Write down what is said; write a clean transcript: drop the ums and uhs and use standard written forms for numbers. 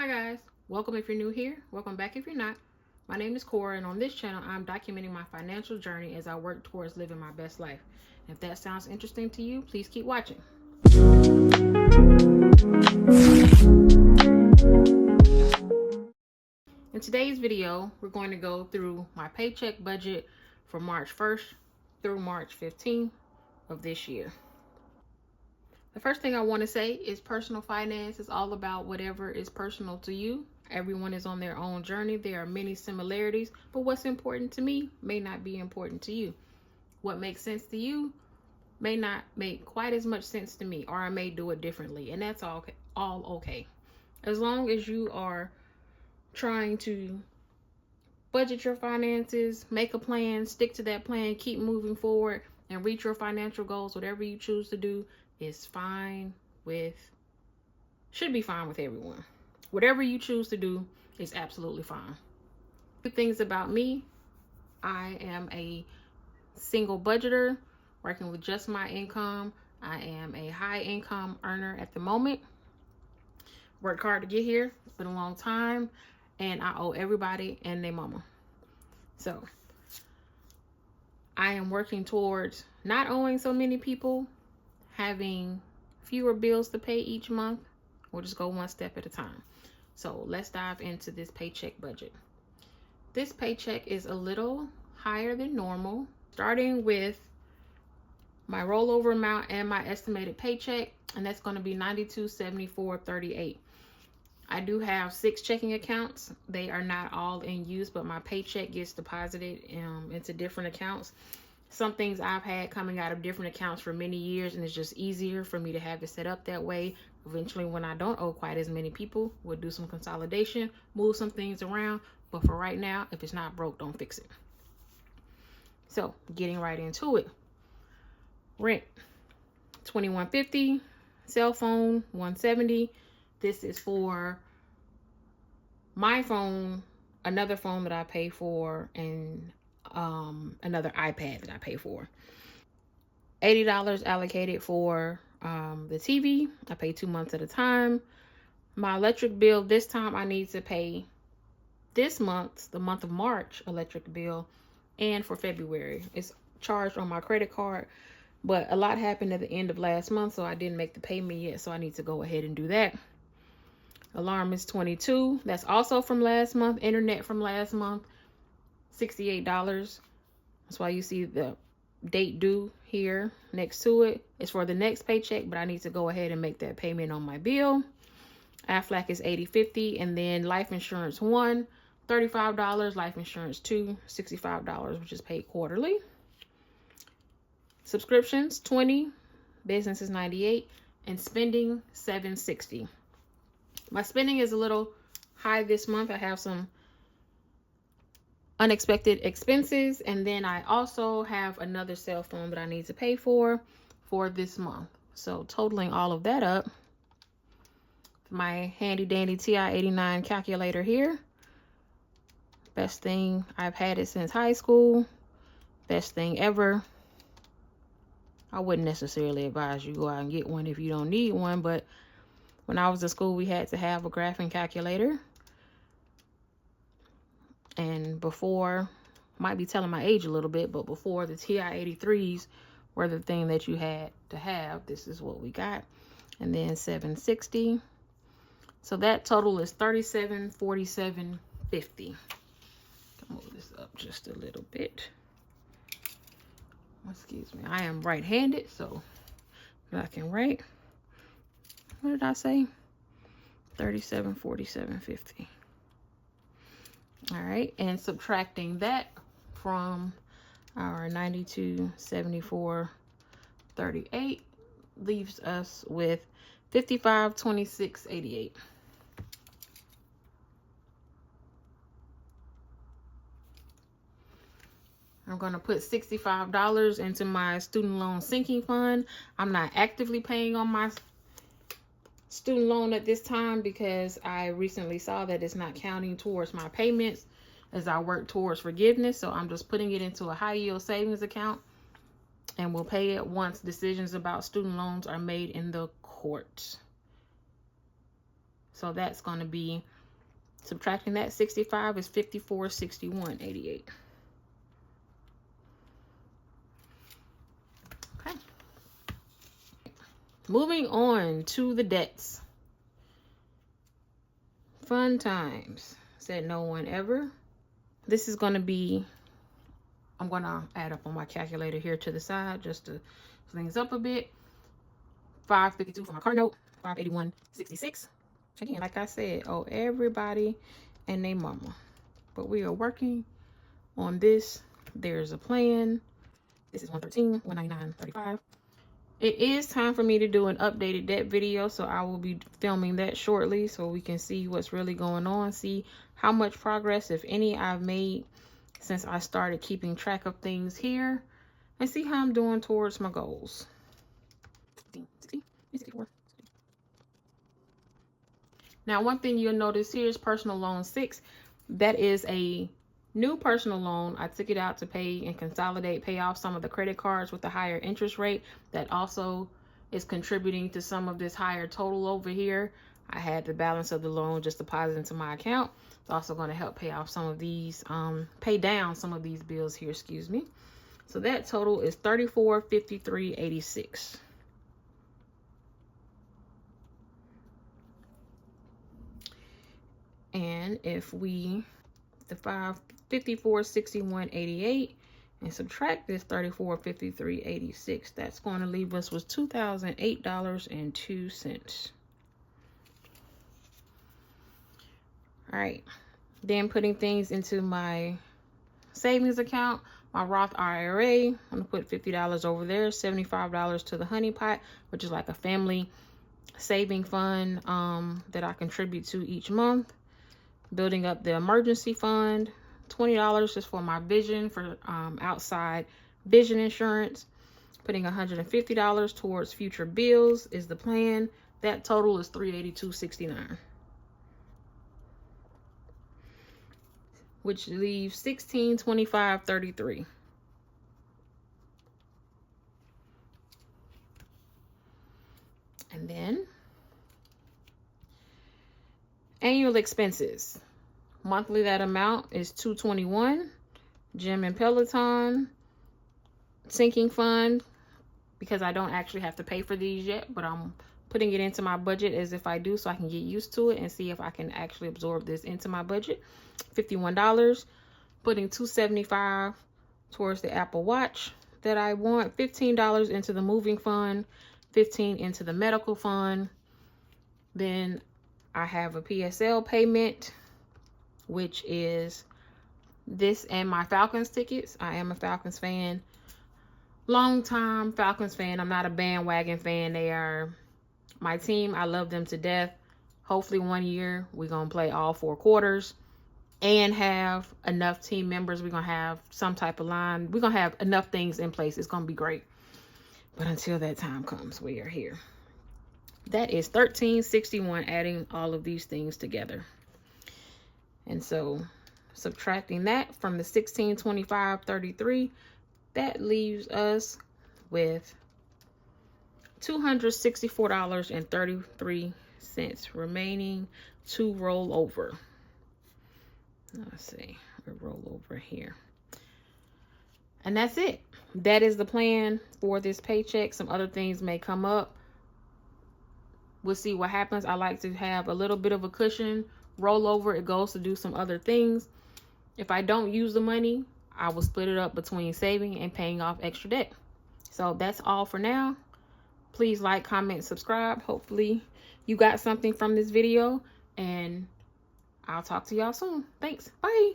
Hi guys, welcome if you're new here, welcome back if you're not. My name is Cora, and on this channel I'm documenting my financial journey as I work towards living my best life. If that sounds interesting to you, please keep watching. In today's video, we're going to go through my paycheck budget for March 1st through March 15th of this year. The first thing I want to say is personal finance is all about whatever is personal to you. Everyone is on their own journey. There are many similarities, but what's important to me may not be important to you. What makes sense to you may not make quite as much sense to me, or I may do it differently, and that's all okay. As long as you are trying to budget your finances, make a plan, stick to that plan, keep moving forward, and reach your financial goals, whatever you choose to do is should be fine with everyone. Whatever you choose to do is absolutely fine. Good things about me: I am a single budgeter working with just my income. I am a high income earner at the moment. Worked hard to get here. It's been a long time, and I owe everybody and their mama. So I am working towards not owing so many people, having fewer bills to pay each month. We'll just go one step at a time. So let's dive into this paycheck budget. This paycheck is a little higher than normal, starting with my rollover amount and my estimated paycheck, and that's going to be $92.74.38. I do have 6 checking accounts. They are not all in use, but my paycheck gets deposited into different accounts. Some things I've had coming out of different accounts for many years, and it's just easier for me to have it set up that way. Eventually, when I don't owe quite as many people, we'll do some consolidation, move some things around. But for right now, if it's not broke, don't fix it. So getting right into it. Rent, $21.50. Cell phone, $170. This is for my phone, another phone that I pay for, and another iPad that I pay for. $80 allocated for the TV. I pay 2 months at a time. My electric bill, this time I need to pay this month, the month of March electric bill, and for February. It's charged on my credit card, but a lot happened at the end of last month, so I didn't make the payment yet, so I need to go ahead and do that. Alarm is $22. That's also from last month. Internet from last month, $68. That's why you see the date due here next to it. It's for the next paycheck, but I need to go ahead and make that payment on my bill. Aflac is $80.50, and then life insurance 1, $35. Life insurance 2, $65, which is paid quarterly. Subscriptions $20, business is $98, and spending $760. My spending is a little high this month. I have some unexpected expenses, and then I also have another cell phone that I need to pay for this month. So totaling all of that up, my handy dandy TI-89 calculator here. Best thing, I've had it since high school. Best thing ever. I wouldn't necessarily advise you go out and get one if you don't need one, but when I was in school, we had to have a graphing calculator. And before, might be telling my age a little bit, but before the TI-83s were the thing that you had to have, this is what we got. And then $760. So that total is $37.47.50. Move this up just a little bit. Excuse me. I am right-handed, so I can write. What did I say? $37.47.50. All right, and subtracting that from our $92.74.38 leaves us with $55.26.88. I'm going to put $65 into my student loan sinking fund. I'm not actively paying on my student loan at this time because I recently saw that it's not counting towards my payments as I work towards forgiveness. So I'm just putting it into a high yield savings account, and we'll pay it once decisions about student loans are made in the courts. So that's going to be, subtracting that 65 is 5461.88. Okay. Moving on to the debts. Fun times, said no one ever. This is going to be, I'm going to add up on my calculator here to the side just to things up a bit. 552 for my car note, 581.66. Again, like I said, oh, everybody and their mama. But we are working on this. There's a plan. This is 113, 199.35. It is time for me to do an updated debt video, so I will be filming that shortly so we can see what's really going on, see how much progress, if any, I've made since I started keeping track of things here, and see how I'm doing towards my goals. 60, 64. Now, one thing you'll notice here is personal loan 6. That is a new personal loan. I took it out to pay and consolidate, pay off some of the credit cards with the higher interest rate. That also is contributing to some of this higher total over here. I had the balance of the loan just deposited into my account. It's also going to help pay off some of these, pay down some of these bills here, excuse me. So that total is $34.53.86. And if we divide 5461.88 and subtract this 3453.86, that's going to leave us with $2,008.02. All right, then putting things into my savings account, my Roth IRA, I'm gonna put $50 over there, $75 to the honey pot, which is like a family saving fund that I contribute to each month. Building up the emergency fund, $20 just for my vision, for outside vision insurance. Putting $150 towards future bills is the plan. That total is $382.69, which leaves $1625.33. And then annual expenses. Monthly, that amount is $221. Gym and Peloton. Sinking fund, because I don't actually have to pay for these yet, but I'm putting it into my budget as if I do, so I can get used to it and see if I can actually absorb this into my budget. $51. Putting $275 towards the Apple Watch that I want. $15 into the moving fund. $15 into the medical fund. Then I have a PSL payment, which is this and my Falcons tickets. I am a Falcons fan. Long time Falcons fan. I'm not a bandwagon fan. They are my team. I love them to death. Hopefully one year we're going to play all 4 quarters and have enough team members. We're going to have some type of line. We're going to have enough things in place. It's going to be great. But until that time comes, we are here. That is $13.61, adding all of these things together. And so subtracting that from the $1625.33, that leaves us with $264.33 remaining to roll over. Let's see, we roll over here. And that's it. That is the plan for this paycheck. Some other things may come up. We'll see what happens. I like to have a little bit of a cushion. Roll over, it goes to do some other things. If I don't use the money, I will split it up between saving and paying off extra debt. So that's all for now. Please like, comment, subscribe. Hopefully you got something from this video, and I'll talk to y'all soon. Thanks. Bye.